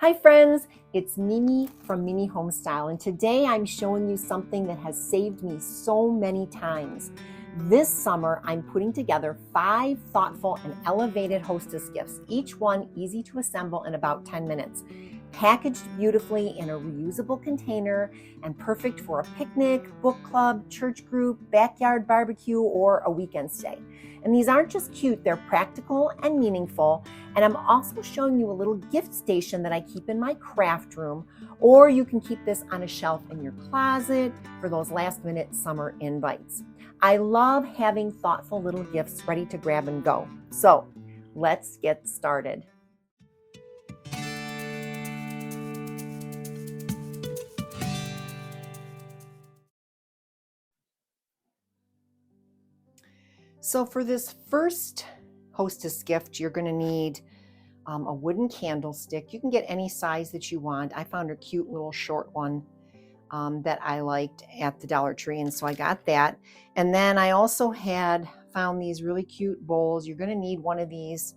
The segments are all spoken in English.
Hi friends, it's Mimi from Mimi Homestyle, and today I'm showing you something that has saved me so many times. This summer, I'm putting together 5 thoughtful and elevated Hostess gifts, each one easy to assemble in about 10 minutes. Packaged beautifully in a reusable container and perfect for a picnic, book club, church group, backyard barbecue, or a weekend stay. And these aren't just cute, they're practical and meaningful. And I'm also showing you a little gift station that I keep in my craft room, or you can keep this on a shelf in your closet for those last minute summer invites. I love having thoughtful little gifts ready to grab and go. So let's get started. So for this first Hostess gift, you're going to need a wooden candlestick. You can get any size that you want. I found a cute little short one that I liked at the Dollar Tree, and so I got that. And then I also found these really cute bowls. You're going to need one of these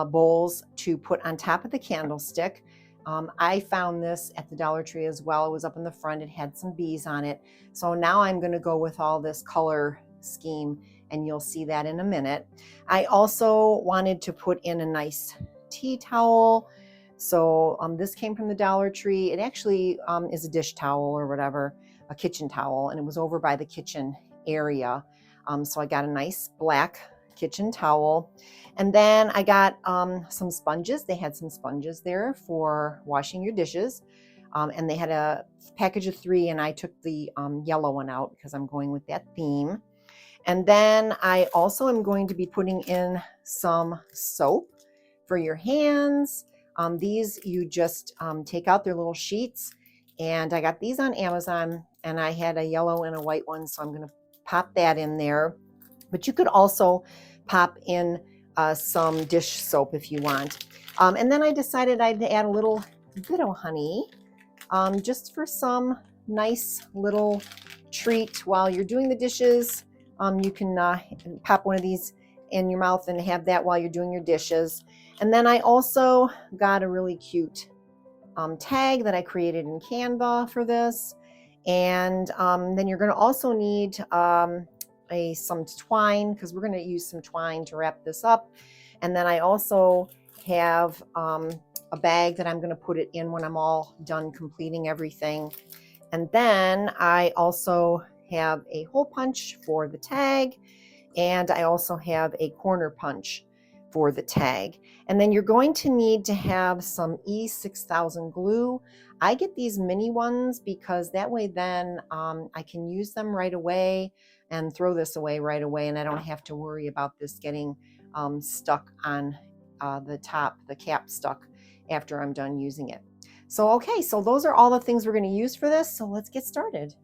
bowls to put on top of the candlestick. I found this at the Dollar Tree as well. It was up in the front. It had some bees on it. So now I'm going to go with all this color scheme, and you'll see that in a minute. I also wanted to put in a nice tea towel. So this came from the Dollar Tree. It actually is a dish towel or whatever, a kitchen towel, and it was over by the kitchen area. So I got a nice black kitchen towel. And then I got some sponges. They had some sponges there for washing your dishes. And they had a package of 3, and I took the yellow one out because I'm going with that theme. And then I also am going to be putting in some soap for your hands. These you just take out their little sheets, and I got these on Amazon, and I had a yellow and a white one, so I'm going to pop that in there. But you could also pop in some dish soap if you want. And then I decided I'd add a little bit of honey just for some nice little treat while you're doing the dishes. You can pop one of these in your mouth and have that while you're doing your dishes. And then I also got a really cute tag that I created in Canva for this. And then you're going to also need some twine, because we're going to use some twine to wrap this up. And then I also have a bag that I'm going to put it in when I'm all done completing everything. And then I also have a hole punch for the tag, and I also have a corner punch for the tag. And then you're going to need to have some E6000 glue. I get these mini ones because that way then I can use them right away and throw this away right away, and I don't have to worry about this getting stuck on the top, the cap stuck after I'm done using it. So okay, so those are all the things we're going to use for this, so let's get started.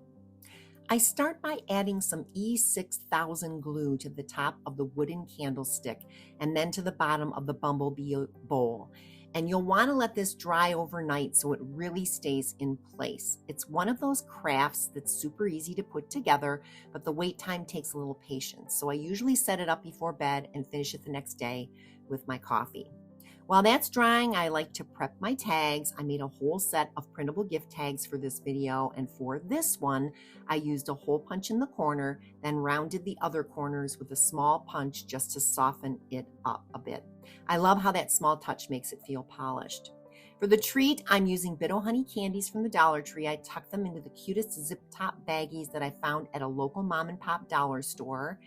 I start by adding some E6000 glue to the top of the wooden candlestick and then to the bottom of the Bumblebee bowl. And you'll want to let this dry overnight so it really stays in place. It's one of those crafts that's super easy to put together, but the wait time takes a little patience. So I usually set it up before bed and finish it the next day with my coffee. While that's drying, I like to prep my tags. I made a whole set of printable gift tags for this video, and for this one, I used a hole punch in the corner, then rounded the other corners with a small punch just to soften it up a bit. I love how that small touch makes it feel polished. For the treat, I'm using Honey candies from the Dollar Tree. I tucked them into the cutest zip top baggies that I found at a local mom and pop dollar store.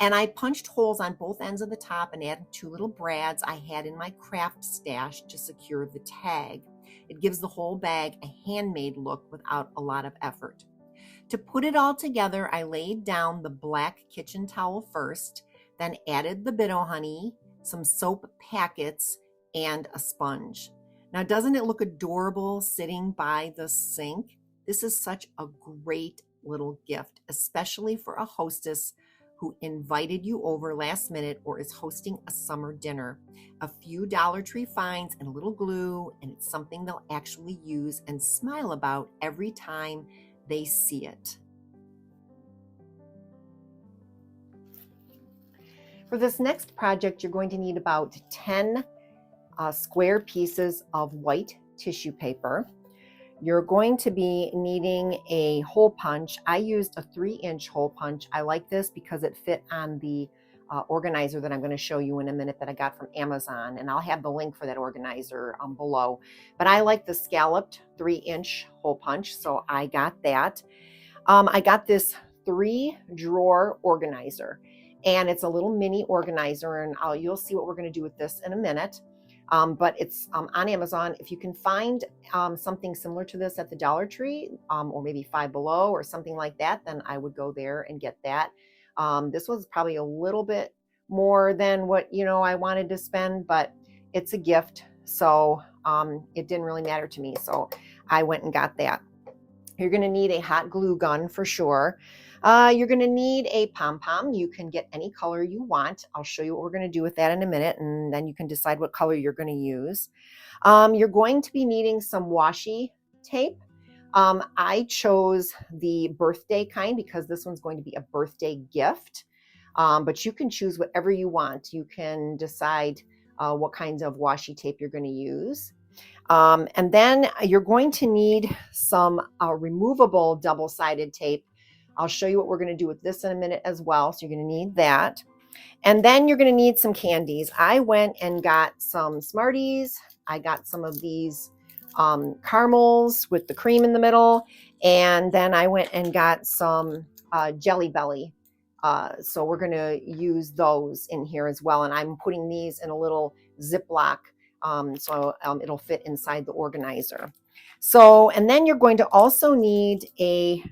And I punched holes on both ends of the top and added 2 little brads I had in my craft stash to secure the tag. It gives the whole bag a handmade look without a lot of effort. To put it all together, I laid down the black kitchen towel first, then added the honey, some soap packets, and a sponge. Now, doesn't it look adorable sitting by the sink? This is such a great little gift, especially for a hostess who invited you over last minute or is hosting a summer dinner. A few Dollar Tree finds and a little glue, and it's something they'll actually use and smile about every time they see it. For this next project, you're going to need about 10 square pieces of white tissue paper. You're going to be needing a hole punch. I used a 3-inch hole punch. I like this because it fit on the organizer that I'm going to show you in a minute that I got from Amazon, and I'll have the link for that organizer below. But I like the scalloped 3-inch hole punch, so I got that. I got this 3-drawer organizer, and it's a little mini organizer, and you'll see what we're going to do with this in a minute. But it's on Amazon. If you can find something similar to this at the Dollar Tree, or maybe Five Below or something like that, then I would go there and get that. This was probably a little bit more than what I wanted to spend, but it's a gift, so it didn't really matter to me. So I went and got that. You're going to need a hot glue gun for sure. You're going to need a pom-pom. You can get any color you want. I'll show you what we're going to do with that in a minute, and then you can decide what color you're going to use. You're going to be needing some washi tape. I chose the birthday kind because this one's going to be a birthday gift, but you can choose whatever you want. You can decide what kinds of washi tape you're going to use. And then you're going to need some removable double-sided tape. I'll show you what we're going to do with this in a minute as well. So you're going to need that. And then you're going to need some candies. I went and got some Smarties. I got some of these caramels with the cream in the middle. And then I went and got some Jelly Belly. So we're going to use those in here as well. And I'm putting these in a little Ziploc. So it'll fit inside the organizer. So, and then you're going to also need a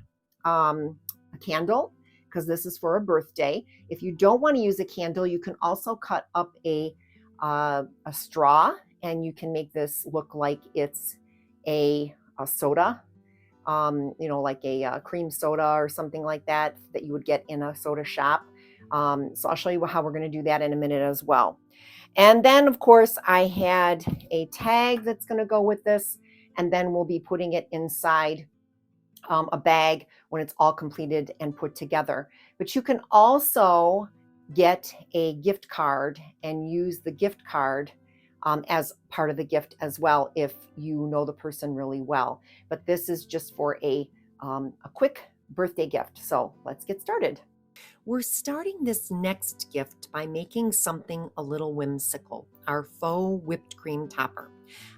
candle, because this is for a birthday. If you don't want to use a candle, you can also cut up a straw, and you can make this look like it's a soda, like a cream soda or something like that you would get in a soda shop. So I'll show you how we're going to do that in a minute as well. And then, of course, I had a tag that's going to go with this, and then we'll be putting it inside a bag when it's all completed and put together. But you can also get a gift card and use the gift card as part of the gift as well if you know the person really well. But this is just for a quick birthday gift. So let's get started. We're starting this next gift by making something a little whimsical, our faux whipped cream topper.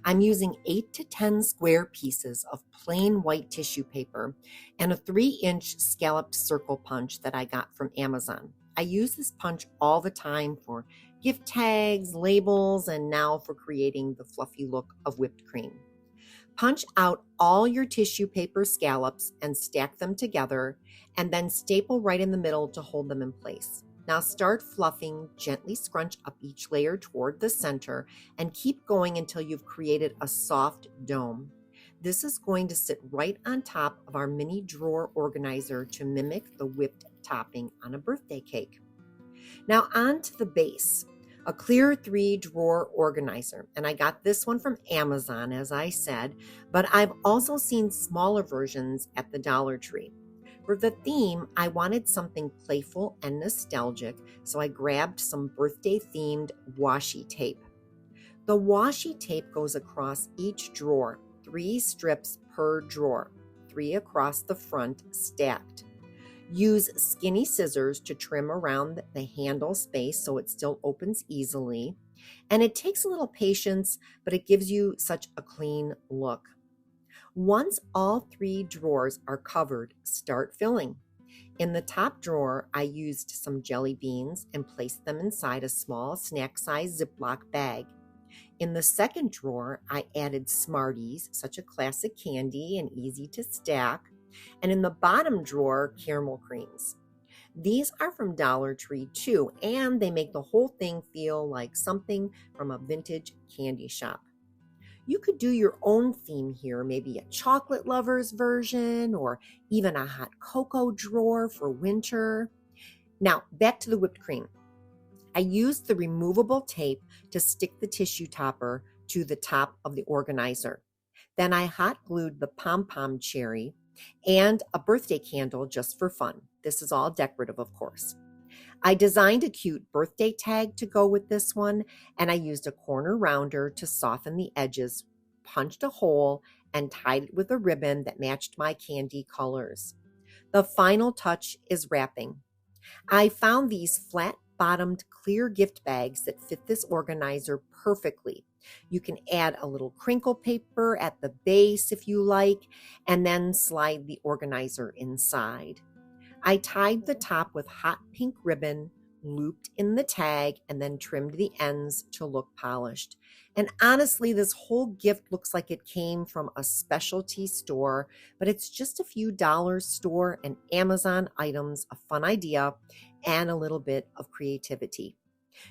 I'm using 8 to 10 square pieces of plain white tissue paper and a 3-inch scalloped circle punch that I got from Amazon. I use this punch all the time for gift tags, labels, and now for creating the fluffy look of whipped cream. Punch out all your tissue paper scallops and stack them together, and then staple right in the middle to hold them in place. Now start fluffing, gently scrunch up each layer toward the center, and keep going until you've created a soft dome. This is going to sit right on top of our mini drawer organizer to mimic the whipped topping on a birthday cake. Now on to the base. A clear 3-drawer organizer, and I got this one from Amazon, as I said, but I've also seen smaller versions at the Dollar Tree. For the theme, I wanted something playful and nostalgic, so I grabbed some birthday-themed washi tape. The washi tape goes across each drawer, 3 strips per drawer, 3 across the front, stacked. Use skinny scissors to trim around the handle space so it still opens easily. And it takes a little patience, but it gives you such a clean look. Once all 3 drawers are covered, start filling. In the top drawer, I used some jelly beans and placed them inside a small snack-sized Ziploc bag. In the second drawer, I added Smarties, such a classic candy and easy to stack. And in the bottom drawer, caramel creams. These are from Dollar Tree too, and they make the whole thing feel like something from a vintage candy shop. You could do your own theme here, maybe a chocolate lovers version or even a hot cocoa drawer for winter. Now, back to the whipped cream. I used the removable tape to stick the tissue topper to the top of the organizer. Then I hot glued the pom-pom cherry and a birthday candle just for fun. This is all decorative, of course. I designed a cute birthday tag to go with this one, and I used a corner rounder to soften the edges punched a hole and tied it with a ribbon that matched my candy colors. The final touch is wrapping. I found these flat-bottomed clear gift bags that fit this organizer perfectly. You can add a little crinkle paper at the base if you like, and then slide the organizer inside. I tied the top with hot pink ribbon, looped in the tag, and then trimmed the ends to look polished. And honestly, this whole gift looks like it came from a specialty store, but it's just a few dollar store and Amazon items, a fun idea, and a little bit of creativity.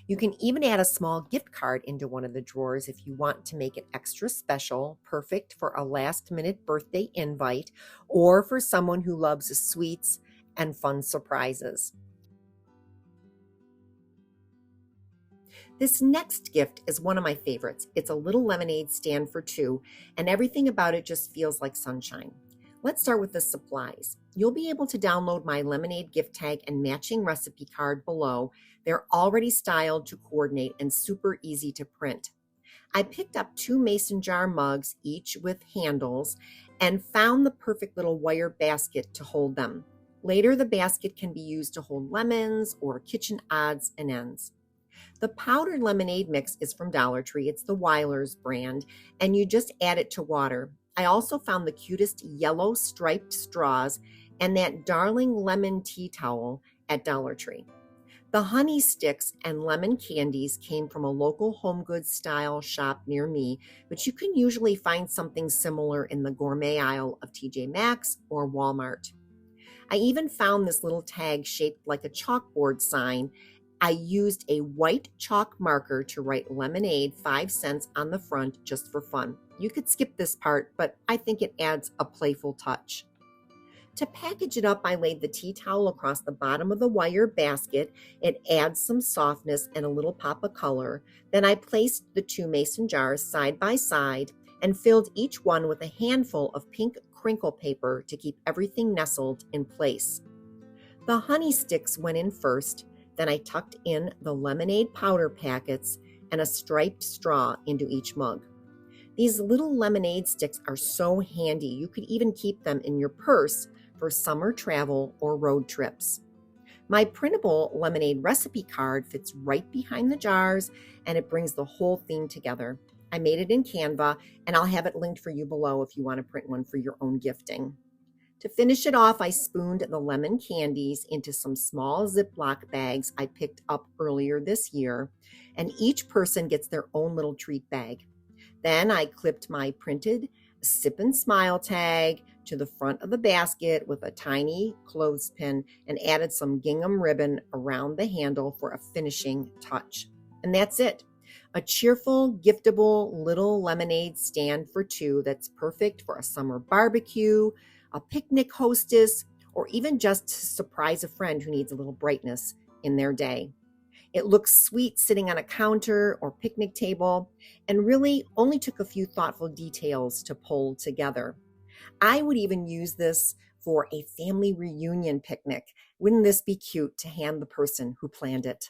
You can even add a small gift card into one of the drawers if you want to make it extra special, perfect for a last-minute birthday invite or for someone who loves sweets and fun surprises. This next gift is one of my favorites. It's a little lemonade stand for two, and everything about it just feels like sunshine. Let's start with the supplies. You'll be able to download my lemonade gift tag and matching recipe card below. They're already styled to coordinate and super easy to print. I picked up 2 mason jar mugs, each with handles, and found the perfect little wire basket to hold them. Later, the basket can be used to hold lemons or kitchen odds and ends. The powdered lemonade mix is from Dollar Tree. It's the Weiler's brand, and you just add it to water. I also found the cutest yellow striped straws and that darling lemon tea towel at Dollar Tree. The honey sticks and lemon candies came from a local home goods style shop near me, but you can usually find something similar in the gourmet aisle of TJ Maxx or Walmart. I even found this little tag shaped like a chalkboard sign. I used a white chalk marker to write lemonade 5 cents on the front just for fun. You could skip this part, but I think it adds a playful touch. To package it up, I laid the tea towel across the bottom of the wire basket. It adds some softness and a little pop of color. Then I placed the 2 mason jars side by side and filled each one with a handful of pink crinkle paper to keep everything nestled in place. The honey sticks went in first. Then I tucked in the lemonade powder packets and a striped straw into each mug. These little lemonade sticks are so handy. You could even keep them in your purse for summer travel or road trips. My printable lemonade recipe card fits right behind the jars, and it brings the whole theme together. I made it in Canva, and I'll have it linked for you below if you want to print one for your own gifting. To finish it off, I spooned the lemon candies into some small Ziploc bags I picked up earlier this year, and each person gets their own little treat bag. Then I clipped my printed Sip and Smile tag to the front of the basket with a tiny clothespin and added some gingham ribbon around the handle for a finishing touch. And that's it. A cheerful, giftable little lemonade stand for two that's perfect for a summer barbecue, a picnic hostess, or even just to surprise a friend who needs a little brightness in their day. It looks sweet sitting on a counter or picnic table and really only took a few thoughtful details to pull together. I would even use this for a family reunion picnic. Wouldn't this be cute to hand the person who planned it?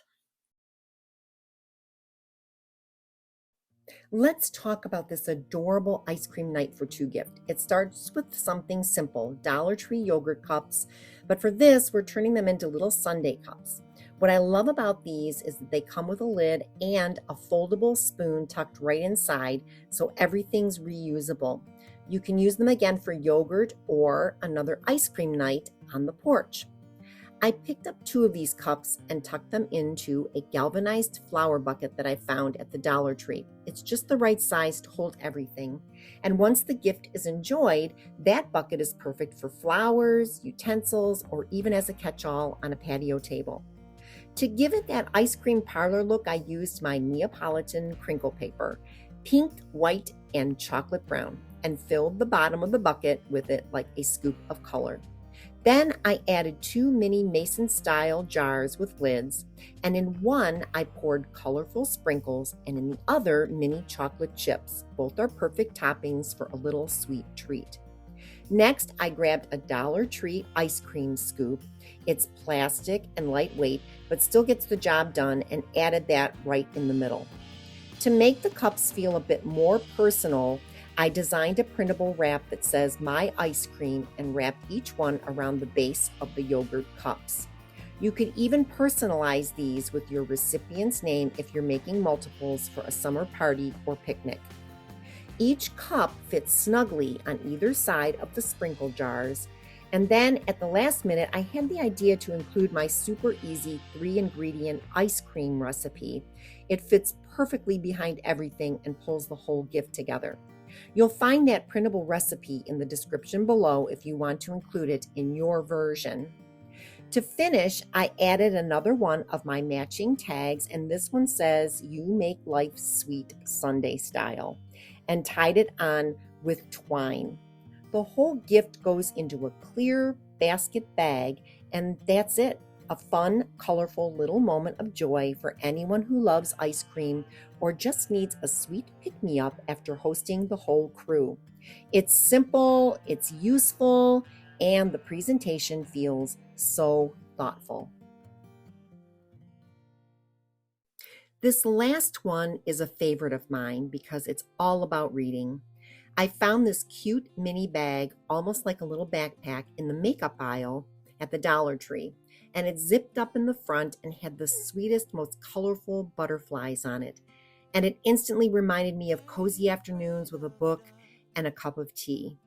Let's talk about this adorable ice cream night for two gift. It starts with something simple, Dollar Tree yogurt cups, but for this, we're turning them into little sundae cups. What I love about these is that they come with a lid and a foldable spoon tucked right inside, so everything's reusable. You can use them again for yogurt or another ice cream night on the porch. I picked up 2 of these cups and tucked them into a galvanized flower bucket that I found at the Dollar Tree. It's just the right size to hold everything. And once the gift is enjoyed, that bucket is perfect for flowers, utensils, or even as a catch-all on a patio table. To give it that ice cream parlor look, I used my Neapolitan crinkle paper, pink, white, and chocolate brown, and filled the bottom of the bucket with it like a scoop of color. Then I added 2 mini mason-style jars with lids, and in one I poured colorful sprinkles and in the other mini chocolate chips. Both are perfect toppings for a little sweet treat. Next, I grabbed a Dollar Tree ice cream scoop. It's plastic and lightweight, but still gets the job done, and added that right in the middle. To make the cups feel a bit more personal, I designed a printable wrap that says "My Ice Cream" and wrapped each one around the base of the yogurt cups. You could even personalize these with your recipient's name if you're making multiples for a summer party or picnic. Each cup fits snugly on either side of the sprinkle jars. And then at the last minute, I had the idea to include my super easy 3-ingredient ice cream recipe. It fits perfectly behind everything and pulls the whole gift together. You'll find that printable recipe in the description below if you want to include it in your version. To finish, I added another one of my matching tags, and this one says, "You make life sweet Sunday style," and tied it on with twine. The whole gift goes into a clear basket bag, and that's it. A fun, colorful little moment of joy for anyone who loves ice cream or just needs a sweet pick-me-up after hosting the whole crew. It's simple, it's useful, and the presentation feels so thoughtful. This last one is a favorite of mine because it's all about reading. I found this cute mini bag, almost like a little backpack, in the makeup aisle at the Dollar Tree, and it zipped up in the front and had the sweetest, most colorful butterflies on it. And it instantly reminded me of cozy afternoons with a book and a cup of tea.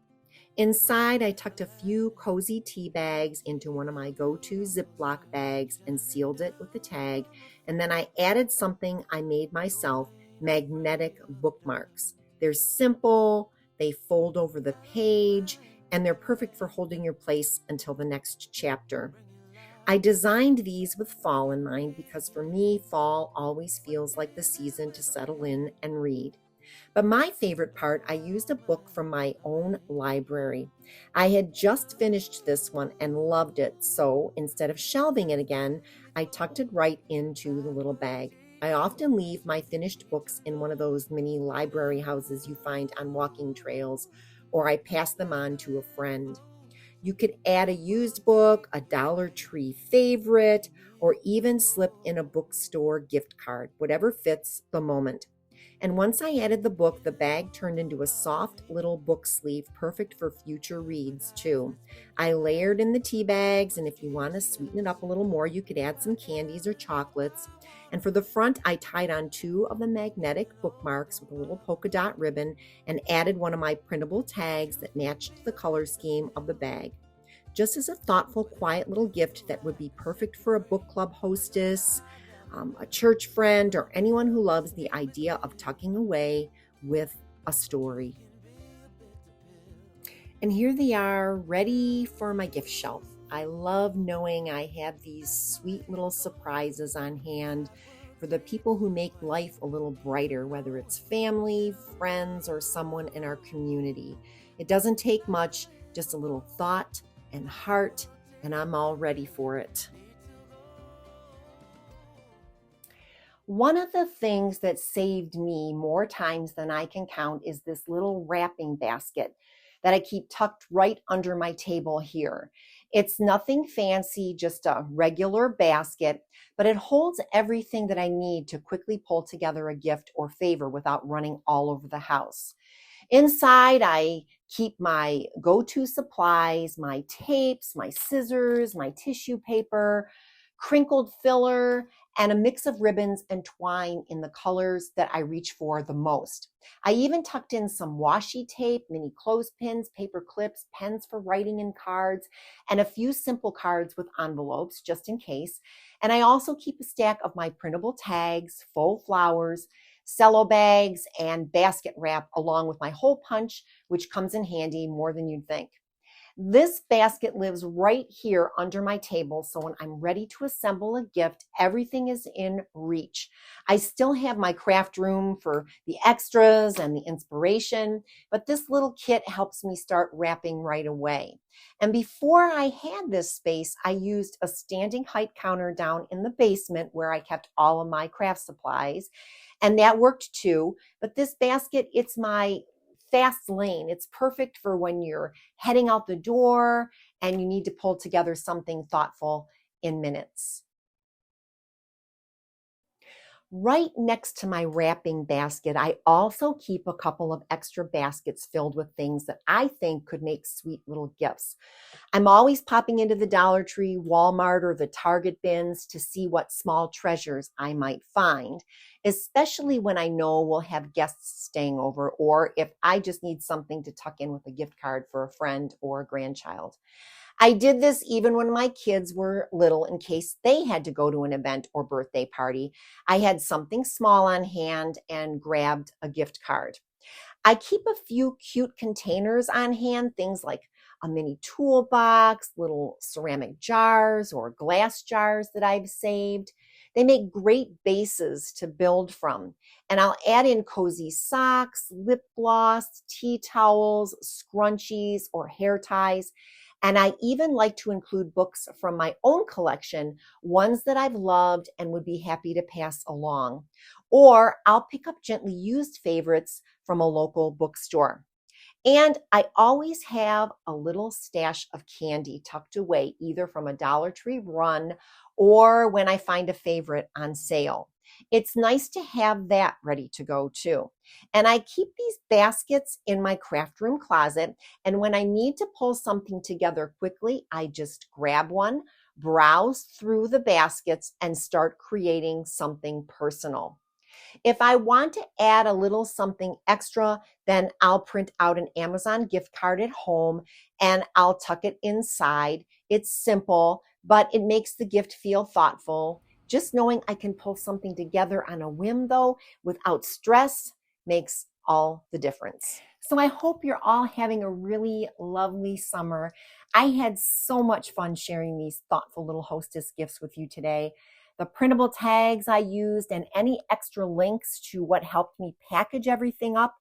Inside, I tucked a few cozy tea bags into one of my go-to Ziploc bags and sealed it with the tag. And then I added something I made myself, magnetic bookmarks. They're simple, they fold over the page, and they're perfect for holding your place until the next chapter. I designed these with fall in mind because for me, fall always feels like the season to settle in and read. But my favorite part, I used a book from my own library. I had just finished this one and loved it, so instead of shelving it again, I tucked it right into the little bag. I often leave my finished books in one of those mini library houses you find on walking trails, or I pass them on to a friend. You could add a used book, a Dollar Tree favorite, or even slip in a bookstore gift card, whatever fits the moment. And once I added the book, the bag turned into a soft little book sleeve, perfect for future reads too. I layered in the tea bags, and if you want to sweeten it up a little more, you could add some candies or chocolates. And for the front, I tied on 2 of the magnetic bookmarks with a little polka dot ribbon and added one of my printable tags that matched the color scheme of the bag. Just as a thoughtful, quiet little gift that would be perfect for a book club hostess, a church friend, or anyone who loves the idea of tucking away with a story. And here they are, ready for my gift shelf. I love knowing I have these sweet little surprises on hand for the people who make life a little brighter, whether it's family, friends, or someone in our community. It doesn't take much, just a little thought and heart, and I'm all ready for it. One of the things that saved me more times than I can count is this little wrapping basket that I keep tucked right under my table here. It's nothing fancy, just a regular basket, but it holds everything that I need to quickly pull together a gift or favor without running all over the house. Inside, I keep my go-to supplies, my tapes, my scissors, my tissue paper, crinkled filler, and a mix of ribbons and twine in the colors that I reach for the most. I even tucked in some washi tape, mini clothespins, paper clips, pens for writing and cards, and a few simple cards with envelopes just in case. And I also keep a stack of my printable tags, faux flowers, cello bags, and basket wrap along with my hole punch, which comes in handy more than you'd think. This basket lives right here under my table, so when I'm ready to assemble a gift, everything is in reach. I still have my craft room for the extras and the inspiration, but this little kit helps me start wrapping right away. And before I had this space, I used a standing height counter down in the basement where I kept all of my craft supplies, and that worked too. But this basket, it's my fast lane. It's perfect for when you're heading out the door and you need to pull together something thoughtful in minutes. Right next to my wrapping basket, I also keep a couple of extra baskets filled with things that I think could make sweet little gifts. I'm always popping into the Dollar Tree, Walmart, or the Target bins to see what small treasures I might find, especially when I know we'll have guests staying over or if I just need something to tuck in with a gift card for a friend or a grandchild. I did this even when my kids were little in case they had to go to an event or birthday party. I had something small on hand and grabbed a gift card. I keep a few cute containers on hand, things like a mini toolbox, little ceramic jars or glass jars that I've saved. They make great bases to build from. And I'll add in cozy socks, lip gloss, tea towels, scrunchies, or hair ties. And I even like to include books from my own collection, ones that I've loved and would be happy to pass along. Or I'll pick up gently used favorites from a local bookstore. And I always have a little stash of candy tucked away, either from a Dollar Tree run or when I find a favorite on sale. It's nice to have that ready to go too. And I keep these baskets in my craft room closet. And when I need to pull something together quickly, I just grab one, browse through the baskets, and start creating something personal. If I want to add a little something extra, then I'll print out an Amazon gift card at home and I'll tuck it inside. It's simple, but it makes the gift feel thoughtful. Just knowing I can pull something together on a whim, though, without stress, makes all the difference. So I hope you're all having a really lovely summer. I had so much fun sharing these thoughtful little Hostess gifts with you today. The printable tags I used and any extra links to what helped me package everything up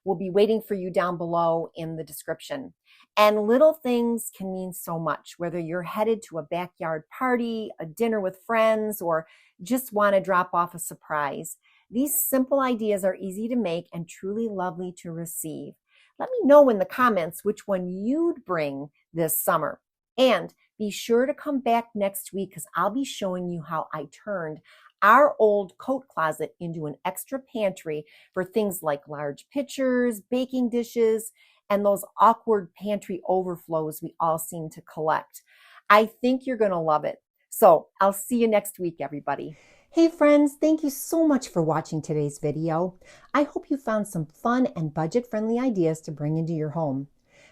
will be waiting for you down below in the description. And little things can mean so much, whether you're headed to a backyard party, a dinner with friends, or just want to drop off a surprise. These simple ideas are easy to make and truly lovely to receive. Let me know in the comments which one you'd bring this summer. And be sure to come back next week because I'll be showing you how I turned our old coat closet into an extra pantry for things like large pitchers, baking dishes, and those awkward pantry overflows we all seem to collect. I think you're going to love it. So I'll see you next week, everybody. Hey friends, thank you so much for watching today's video. I hope you found some fun and budget-friendly ideas to bring into your home.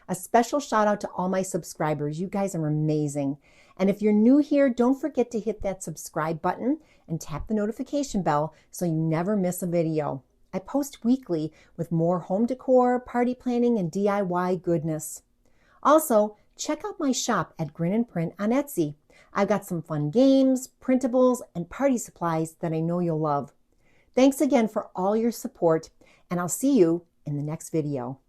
A special shout out to all my subscribers. You guys are amazing. And if you're new here, don't forget to hit that subscribe button and tap the notification bell so you never miss a video. I post weekly with more home decor, party planning, and DIY goodness. Also, check out my shop at Grin & Print on Etsy. I've got some fun games, printables, and party supplies that I know you'll love. Thanks again for all your support, and I'll see you in the next video.